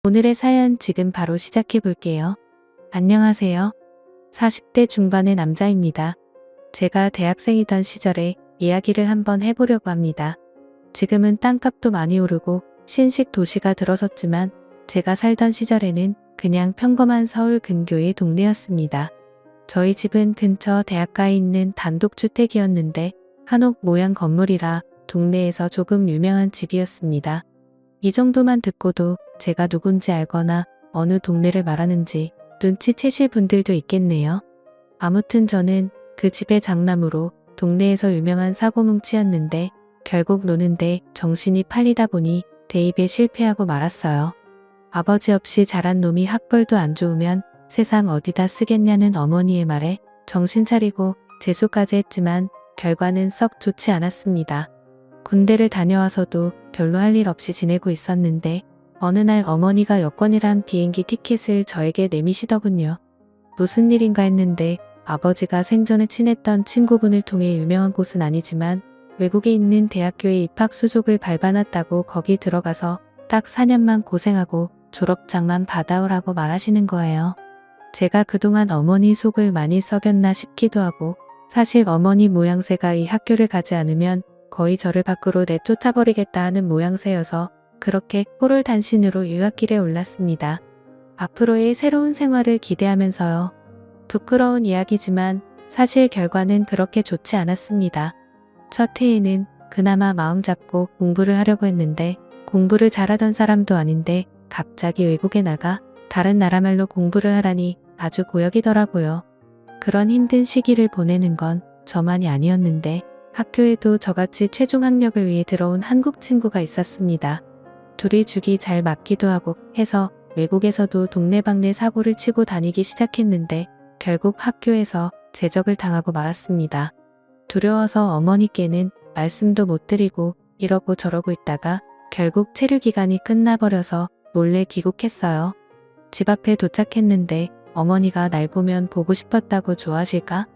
오늘의 사연 지금 바로 시작해 볼게요. 안녕하세요. 40대 중반의 남자입니다. 제가 대학생이던 시절에 이야기를 한번 해보려고 합니다. 지금은 땅값도 많이 오르고 신식 도시가 들어섰지만 제가 살던 시절에는 그냥 평범한 서울 근교의 동네였습니다. 저희 집은 근처 대학가에 있는 단독주택이었는데 한옥 모양 건물이라 동네에서 조금 유명한 집이었습니다. 이 정도만 듣고도 제가 누군지 알거나 어느 동네를 말하는지 눈치채실 분들도 있겠네요. 아무튼 저는 그 집의 장남으로 동네에서 유명한 사고뭉치였는데 결국 노는데 정신이 팔리다 보니 대입에 실패하고 말았어요. 아버지 없이 자란 놈이 학벌도 안 좋으면 세상 어디다 쓰겠냐는 어머니의 말에 정신 차리고 재수까지 했지만 결과는 썩 좋지 않았습니다. 군대를 다녀와서도 별로 할 일 없이 지내고 있었는데 어느 날 어머니가 여권이랑 비행기 티켓을 저에게 내미시더군요. 무슨 일인가 했는데 아버지가 생전에 친했던 친구분을 통해 유명한 곳은 아니지만 외국에 있는 대학교에 입학 수속을 밟아놨다고 거기 들어가서 딱 4년만 고생하고 졸업장만 받아오라고 말하시는 거예요. 제가 그동안 어머니 속을 많이 썩였나 싶기도 하고 사실 어머니 모양새가 이 학교를 가지 않으면 거의 저를 밖으로 내쫓아버리겠다 하는 모양새여서 그렇게 호롤단신으로 유학길에 올랐습니다. 앞으로의 새로운 생활을 기대하면서요. 부끄러운 이야기지만 사실 결과는 그렇게 좋지 않았습니다. 첫 해에는 그나마 마음 잡고 공부를 하려고 했는데 공부를 잘하던 사람도 아닌데 갑자기 외국에 나가 다른 나라 말로 공부를 하라니 아주 고역이더라고요. 그런 힘든 시기를 보내는 건 저만이 아니었는데 학교에도 저같이 최종 학력을 위해 들어온 한국 친구가 있었습니다. 둘이 죽이 잘 맞기도 하고 해서 외국에서도 동네방네 사고를 치고 다니기 시작했는데 결국 학교에서 제적을 당하고 말았습니다. 두려워서 어머니께는 말씀도 못 드리고 이러고 저러고 있다가 결국 체류 기간이 끝나버려서 몰래 귀국했어요. 집 앞에 도착했는데 어머니가 날 보면 보고 싶었다고 좋아하실까?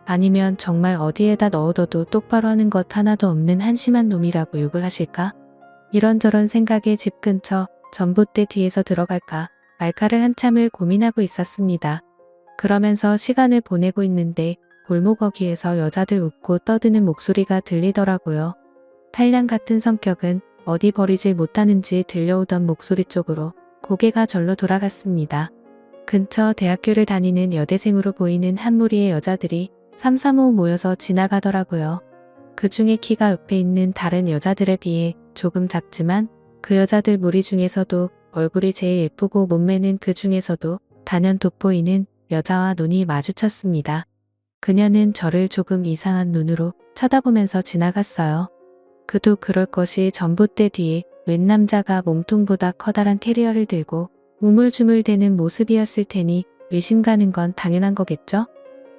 아니면 정말 어디에다 넣어둬도 똑바로 하는 것 하나도 없는 한심한 놈이라고 욕을 하실까? 이런저런 생각에 집 근처 전봇대 뒤에서 들어갈까 말까를 한참을 고민하고 있었습니다. 그러면서 시간을 보내고 있는데 골목 어귀에서 여자들 웃고 떠드는 목소리가 들리더라고요. 팔량 같은 성격은 어디 버리질 못하는지 들려오던 목소리 쪽으로 고개가 절로 돌아갔습니다. 근처 대학교를 다니는 여대생으로 보이는 한 무리의 여자들이 삼삼오오 모여서 지나가더라고요. 그 중에 키가 옆에 있는 다른 여자들에 비해 조금 작지만 그 여자들 무리 중에서도 얼굴이 제일 예쁘고 몸매는 그 중에서도 단연 돋보이는 여자와 눈이 마주쳤습니다. 그녀는 저를 조금 이상한 눈으로 쳐다보면서 지나갔어요. 그도 그럴 것이 전봇대 뒤에 웬 남자가 몸통보다 커다란 캐리어를 들고 우물쭈물대는 모습이었을 테니 의심 가는 건 당연한 거겠죠?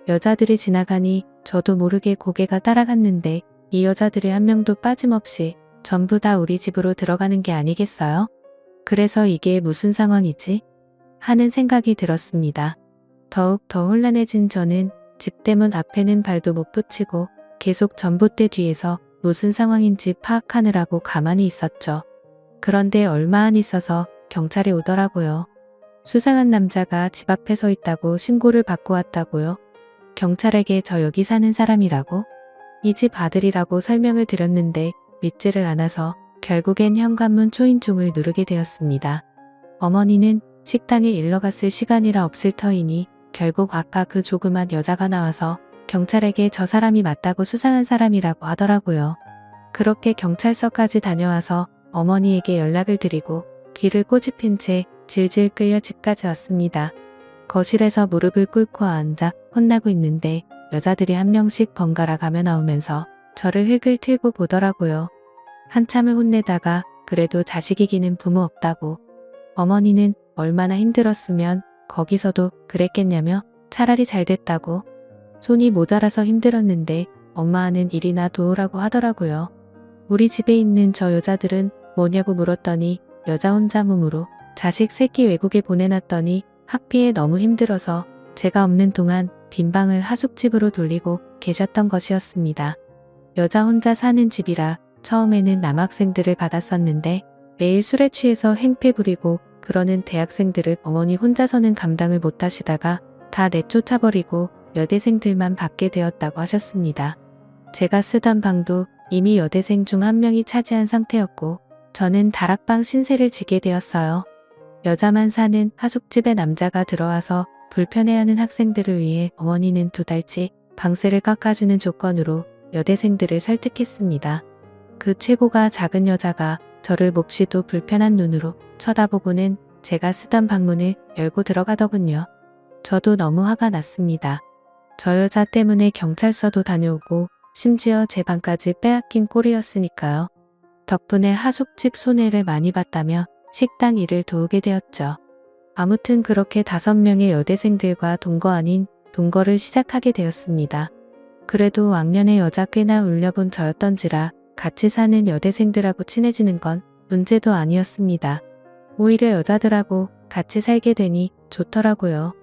여자들이 지나가니 저도 모르게 고개가 따라갔는데 이 여자들의 한 명도 빠짐없이 전부 다 우리 집으로 들어가는 게 아니겠어요? 그래서 이게 무슨 상황이지? 하는 생각이 들었습니다. 더욱 더 혼란해진 저는 집대문 앞에는 발도 못 붙이고 계속 전봇대 뒤에서 무슨 상황인지 파악하느라고 가만히 있었죠. 그런데 얼마 안 있어서 경찰이 오더라고요. 수상한 남자가 집 앞에 서 있다고 신고를 받고 왔다고요. 경찰에게 저 여기 사는 사람이라고? 이 집 아들이라고 설명을 드렸는데 믿지를 않아서 결국엔 현관문 초인종을 누르게 되었습니다. 어머니는 식당에 일러 갔을 시간이라 없을 터이니 결국 아까 그 조그만 여자가 나와서 경찰에게 저 사람이 맞다고 수상한 사람이라고 하더라고요. 그렇게 경찰서까지 다녀와서 어머니에게 연락을 드리고 귀를 꼬집힌 채 질질 끌려 집까지 왔습니다. 거실에서 무릎을 꿇고 앉아 혼나고 있는데 여자들이 한 명씩 번갈아 가며 나오면서 저를 흙을 틀고 보더라고요. 한참을 혼내다가 그래도 자식 이기는 부모 없다고. 어머니는 얼마나 힘들었으면 거기서도 그랬겠냐며 차라리 잘 됐다고. 손이 모자라서 힘들었는데 엄마는 일이나 도우라고 하더라고요. 우리 집에 있는 저 여자들은 뭐냐고 물었더니 여자 혼자 몸으로 자식 새끼 외국에 보내놨더니 학비에 너무 힘들어서 제가 없는 동안 빈방을 하숙집으로 돌리고 계셨던 것이었습니다. 여자 혼자 사는 집이라 처음에는 남학생들을 받았었는데 매일 술에 취해서 행패 부리고 그러는 대학생들을 어머니 혼자서는 감당을 못하시다가 다 내쫓아버리고 여대생들만 받게 되었다고 하셨습니다. 제가 쓰던 방도 이미 여대생 중 한 명이 차지한 상태였고 저는 다락방 신세를 지게 되었어요. 여자만 사는 하숙집에 남자가 들어와서 불편해하는 학생들을 위해 어머니는 2달치 방세를 깎아주는 조건으로 여대생들을 설득했습니다. 그 최고가 작은 여자가 저를 몹시도 불편한 눈으로 쳐다보고는 제가 쓰던 방문을 열고 들어가더군요. 저도 너무 화가 났습니다. 저 여자 때문에 경찰서도 다녀오고 심지어 제 방까지 빼앗긴 꼴이었으니까요. 덕분에 하숙집 손해를 많이 봤다며 식당 일을 도우게 되었죠. 아무튼 그렇게 5명의 여대생들과 동거 아닌 동거를 시작하게 되었습니다. 그래도 왕년에 여자 꽤나 울려본 저였던지라 같이 사는 여대생들하고 친해지는 건 문제도 아니었습니다. 오히려 여자들하고 같이 살게 되니 좋더라고요.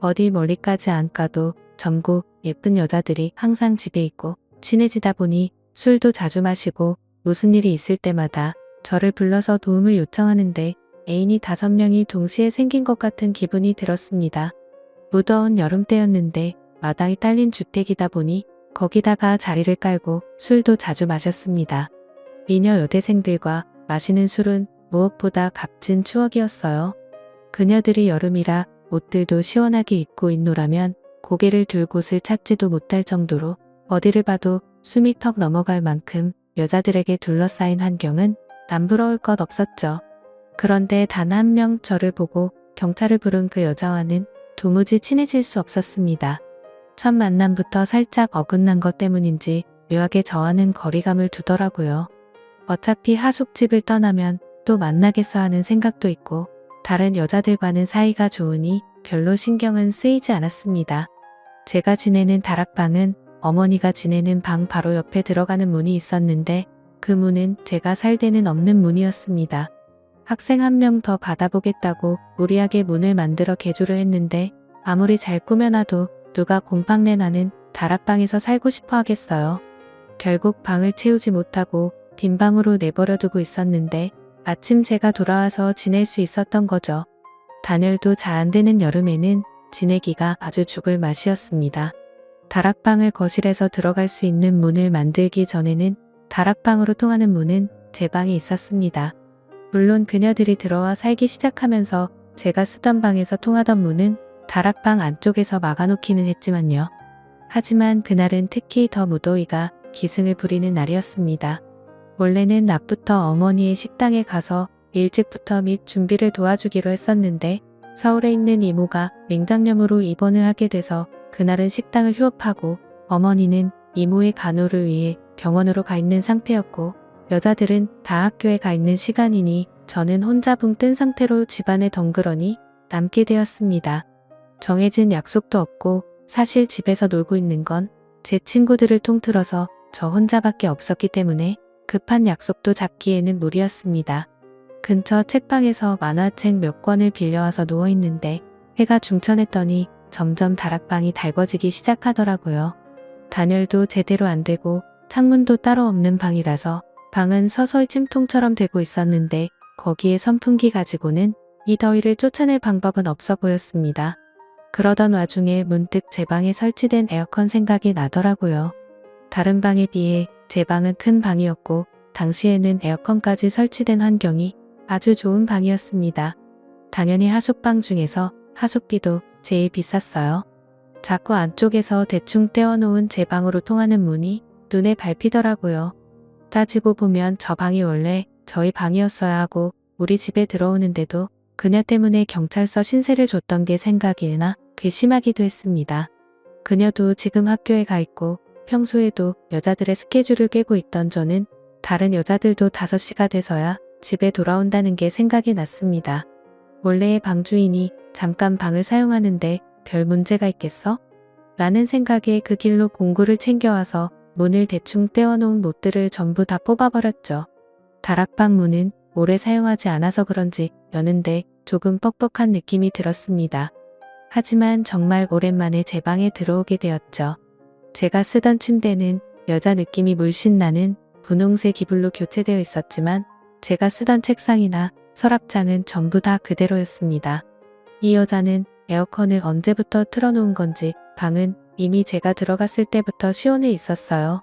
어디 멀리까지 안 가도 젊고 예쁜 여자들이 항상 집에 있고 친해지다 보니 술도 자주 마시고 무슨 일이 있을 때마다 저를 불러서 도움을 요청하는데 애인이 5명이 동시에 생긴 것 같은 기분이 들었습니다. 무더운 여름 때였는데 마당이 딸린 주택이다 보니 거기다가 자리를 깔고 술도 자주 마셨습니다. 미녀 여대생들과 마시는 술은 무엇보다 값진 추억이었어요. 그녀들이 여름이라 옷들도 시원하게 입고 있노라면 고개를 들 곳을 찾지도 못할 정도로 어디를 봐도 숨이 턱 넘어갈 만큼 여자들에게 둘러싸인 환경은 남부러울 것 없었죠. 그런데 단 한 명 저를 보고 경찰을 부른 그 여자와는 도무지 친해질 수 없었습니다. 첫 만남부터 살짝 어긋난 것 때문인지 묘하게 저와는 거리감을 두더라고요. 어차피 하숙집을 떠나면 또 만나겠어 하는 생각도 있고 다른 여자들과는 사이가 좋으니 별로 신경은 쓰이지 않았습니다. 제가 지내는 다락방은 어머니가 지내는 방 바로 옆에 들어가는 문이 있었는데 그 문은 제가 살 데는 없는 문이었습니다. 학생 한 명 더 받아보겠다고 무리하게 문을 만들어 개조를 했는데 아무리 잘 꾸며놔도 누가 곰팡내 나는 다락방에서 살고 싶어 하겠어요. 결국 방을 채우지 못하고 빈 방으로 내버려 두고 있었는데 마침 제가 돌아와서 지낼 수 있었던 거죠. 단열도 잘 안 되는 여름에는 지내기가 아주 죽을 맛이었습니다. 다락방을 거실에서 들어갈 수 있는 문을 만들기 전에는 다락방으로 통하는 문은 제 방에 있었습니다. 물론 그녀들이 들어와 살기 시작하면서 제가 쓰던 방에서 통하던 문은 다락방 안쪽에서 막아놓기는 했지만요. 하지만 그날은 특히 더 무더위가 기승을 부리는 날이었습니다. 원래는 낮부터 어머니의 식당에 가서 일찍부터 및 준비를 도와주기로 했었는데 서울에 있는 이모가 맹장염으로 입원을 하게 돼서 그날은 식당을 휴업하고 어머니는 이모의 간호를 위해 병원으로 가 있는 상태였고 여자들은 다 학교에 가 있는 시간이니 저는 혼자 붕 뜬 상태로 집안에 덩그러니 남게 되었습니다. 정해진 약속도 없고 사실 집에서 놀고 있는 건 제 친구들을 통틀어서 저 혼자밖에 없었기 때문에 급한 약속도 잡기에는 무리였습니다. 근처 책방에서 만화책 몇 권을 빌려와서 누워있는데 해가 중천했더니 점점 다락방이 달궈지기 시작하더라고요. 단열도 제대로 안 되고 창문도 따로 없는 방이라서 방은 서서히 찜통처럼 되고 있었는데 거기에 선풍기 가지고는 이 더위를 쫓아낼 방법은 없어 보였습니다. 그러던 와중에 문득 제 방에 설치된 에어컨 생각이 나더라고요. 다른 방에 비해 제 방은 큰 방이었고 당시에는 에어컨까지 설치된 환경이 아주 좋은 방이었습니다. 당연히 하숙방 중에서 하숙비도 제일 비쌌어요. 자꾸 안쪽에서 대충 떼어놓은 제 방으로 통하는 문이 눈에 밟히더라고요. 따지고 보면 저 방이 원래 저희 방이었어야 하고 우리 집에 들어오는데도 그녀 때문에 경찰서 신세를 줬던 게 생각이 나 괘씸하기도 했습니다. 그녀도 지금 학교에 가 있고 평소에도 여자들의 스케줄을 깨고 있던 저는 다른 여자들도 5시가 돼서야 집에 돌아온다는 게 생각이 났습니다. 원래의 방 주인이 잠깐 방을 사용하는데 별 문제가 있겠어? 라는 생각에 그 길로 공구를 챙겨와서 문을 대충 떼어놓은 못들을 전부 다 뽑아버렸죠. 다락방 문은 오래 사용하지 않아서 그런지 여는데 조금 뻑뻑한 느낌이 들었습니다. 하지만 정말 오랜만에 제 방에 들어오게 되었죠. 제가 쓰던 침대는 여자 느낌이 물씬 나는 분홍색 이불로 교체되어 있었지만 제가 쓰던 책상이나 서랍장은 전부 다 그대로였습니다. 이 여자는 에어컨을 언제부터 틀어놓은 건지 방은 이미 제가 들어갔을 때부터 시원해 있었어요.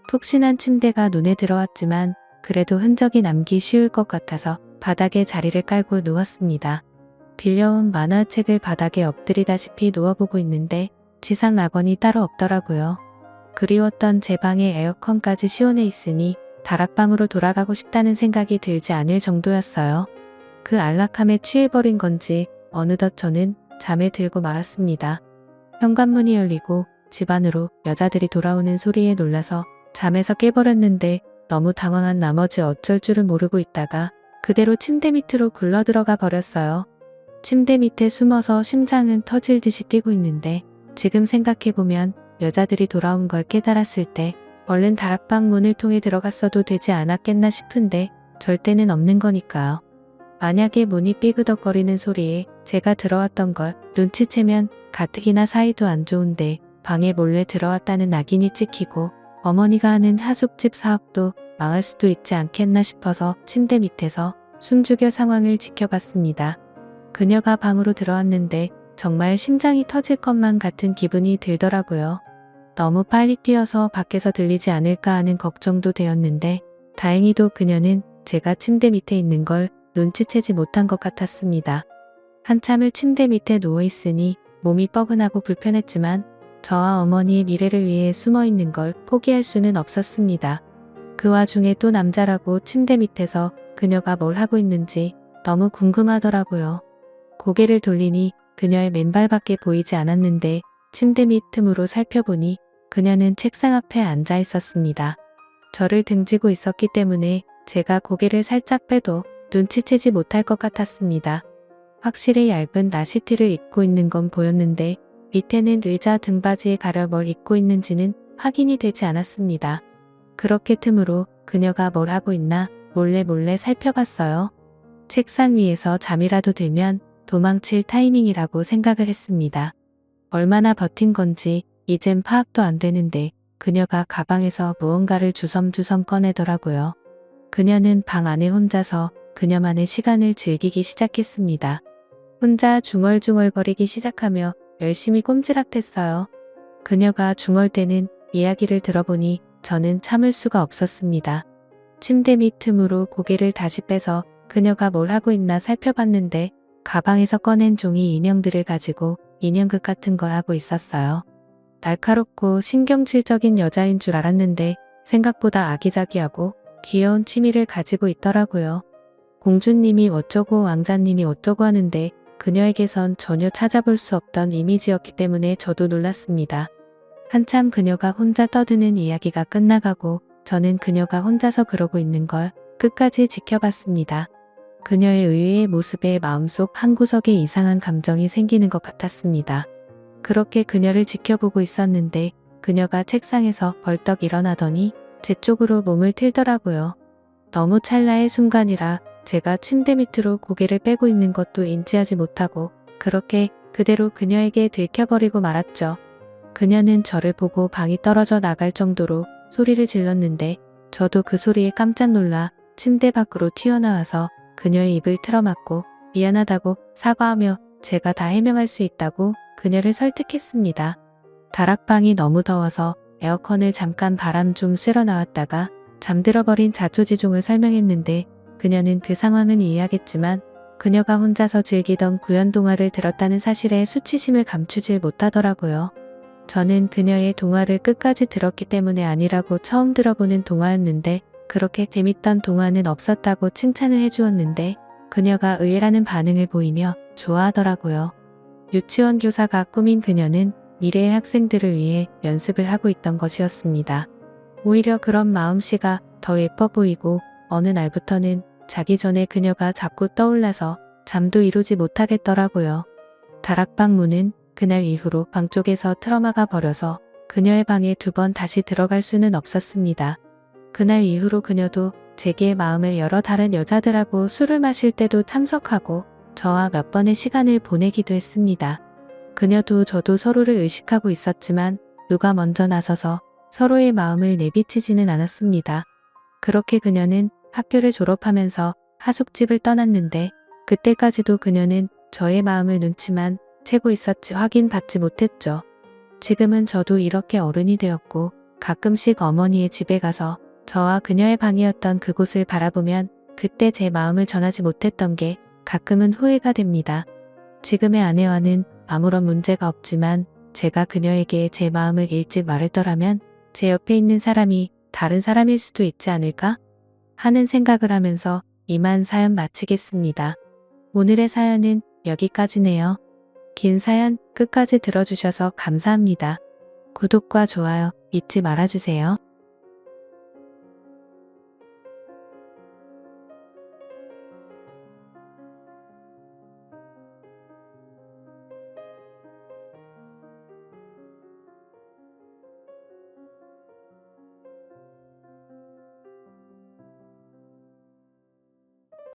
푹신한 침대가 눈에 들어왔지만 그래도 흔적이 남기 쉬울 것 같아서 바닥에 자리를 깔고 누웠습니다. 빌려온 만화책을 바닥에 엎드리다시피 누워보고 있는데 지상 낙원이 따로 없더라고요. 그리웠던 제 방의 에어컨까지 시원해 있으니 다락방으로 돌아가고 싶다는 생각이 들지 않을 정도였어요. 그 안락함에 취해버린 건지 어느덧 저는 잠에 들고 말았습니다. 현관문이 열리고 집 안으로 여자들이 돌아오는 소리에 놀라서 잠에서 깨버렸는데 너무 당황한 나머지 어쩔 줄을 모르고 있다가 그대로 침대 밑으로 굴러들어가 버렸어요. 침대 밑에 숨어서 심장은 터질 듯이 뛰고 있는데 지금 생각해보면 여자들이 돌아온 걸 깨달았을 때 얼른 다락방 문을 통해 들어갔어도 되지 않았겠나 싶은데 절대는 없는 거니까요. 만약에 문이 삐그덕거리는 소리에 제가 들어왔던 걸 눈치채면 가뜩이나 사이도 안 좋은데 방에 몰래 들어왔다는 낙인이 찍히고 어머니가 하는 하숙집 사업도 망할 수도 있지 않겠나 싶어서 침대 밑에서 숨죽여 상황을 지켜봤습니다. 그녀가 방으로 들어왔는데 정말 심장이 터질 것만 같은 기분이 들더라고요. 너무 빨리 뛰어서 밖에서 들리지 않을까 하는 걱정도 되었는데 다행히도 그녀는 제가 침대 밑에 있는 걸 눈치채지 못한 것 같았습니다. 한참을 침대 밑에 누워있으니 몸이 뻐근하고 불편했지만 저와 어머니의 미래를 위해 숨어있는 걸 포기할 수는 없었습니다. 그 와중에 또 남자라고 침대 밑에서 그녀가 뭘 하고 있는지 너무 궁금하더라고요. 고개를 돌리니 그녀의 맨발밖에 보이지 않았는데 침대 밑 틈으로 살펴보니 그녀는 책상 앞에 앉아 있었습니다. 저를 등지고 있었기 때문에 제가 고개를 살짝 빼도 눈치채지 못할 것 같았습니다. 확실히 얇은 나시티를 입고 있는 건 보였는데 밑에는 의자 등받이에 가려 뭘 입고 있는지는 확인이 되지 않았습니다. 그렇게 틈으로 그녀가 뭘 하고 있나 몰래 살펴봤어요. 책상 위에서 잠이라도 들면 도망칠 타이밍이라고 생각을 했습니다. 얼마나 버틴 건지 이젠 파악도 안 되는데 그녀가 가방에서 무언가를 주섬주섬 꺼내더라고요. 그녀는 방 안에 혼자서 그녀만의 시간을 즐기기 시작했습니다. 혼자 중얼중얼거리기 시작하며 열심히 꼼지락댔어요. 그녀가 중얼대는 이야기를 들어보니 저는 참을 수가 없었습니다. 침대 밑 틈으로 고개를 다시 빼서 그녀가 뭘 하고 있나 살펴봤는데 가방에서 꺼낸 종이 인형들을 가지고 인형극 같은 걸 하고 있었어요. 날카롭고 신경질적인 여자인 줄 알았는데 생각보다 아기자기하고 귀여운 취미를 가지고 있더라고요. 공주님이 어쩌고 왕자님이 어쩌고 하는데 그녀에게선 전혀 찾아볼 수 없던 이미지였기 때문에 저도 놀랐습니다. 한참 그녀가 혼자 떠드는 이야기가 끝나가고 저는 그녀가 혼자서 그러고 있는 걸 끝까지 지켜봤습니다. 그녀의 의외의 모습에 마음속 한구석에 이상한 감정이 생기는 것 같았습니다. 그렇게 그녀를 지켜보고 있었는데 그녀가 책상에서 벌떡 일어나더니 제 쪽으로 몸을 틀더라고요. 너무 찰나의 순간이라 제가 침대 밑으로 고개를 빼고 있는 것도 인지하지 못하고 그렇게 그대로 그녀에게 들켜버리고 말았죠. 그녀는 저를 보고 방이 떨어져 나갈 정도로 소리를 질렀는데 저도 그 소리에 깜짝 놀라 침대 밖으로 튀어나와서 그녀의 입을 틀어막고 미안하다고 사과하며 제가 다 해명할 수 있다고 그녀를 설득했습니다. 다락방이 너무 더워서 에어컨을 잠깐 바람 좀 쐬러 나왔다가 잠들어버린 자초지종을 설명했는데 그녀는 그 상황은 이해하겠지만 그녀가 혼자서 즐기던 구연동화를 들었다는 사실에 수치심을 감추질 못하더라고요. 저는 그녀의 동화를 끝까지 들었기 때문에 아니라고 처음 들어보는 동화였는데 그렇게 재밌던 동화는 없었다고 칭찬을 해주었는데 그녀가 의외라는 반응을 보이며 좋아하더라고요. 유치원 교사가 꾸민 그녀는 미래의 학생들을 위해 연습을 하고 있던 것이었습니다. 오히려 그런 마음씨가 더 예뻐 보이고 어느 날부터는 자기 전에 그녀가 자꾸 떠올라서 잠도 이루지 못하겠더라고요. 다락방 문은 그날 이후로 방 쪽에서 틀어막아 버려서 그녀의 방에 2번 다시 들어갈 수는 없었습니다. 그날 이후로 그녀도 제게 마음을 열어 다른 여자들하고 술을 마실 때도 참석하고 저와 몇 번의 시간을 보내기도 했습니다. 그녀도 저도 서로를 의식하고 있었지만 누가 먼저 나서서 서로의 마음을 내비치지는 않았습니다. 그렇게 그녀는 학교를 졸업하면서 하숙집을 떠났는데 그때까지도 그녀는 저의 마음을 눈치만 채고 있었지 확인받지 못했죠. 지금은 저도 이렇게 어른이 되었고 가끔씩 어머니의 집에 가서 저와 그녀의 방이었던 그곳을 바라보면 그때 제 마음을 전하지 못했던 게 가끔은 후회가 됩니다. 지금의 아내와는 아무런 문제가 없지만 제가 그녀에게 제 마음을 일찍 말했더라면 제 옆에 있는 사람이 다른 사람일 수도 있지 않을까 하는 생각을 하면서 이만 사연 마치겠습니다. 오늘의 사연은 여기까지네요. 긴 사연 끝까지 들어주셔서 감사합니다. 구독과 좋아요 잊지 말아주세요.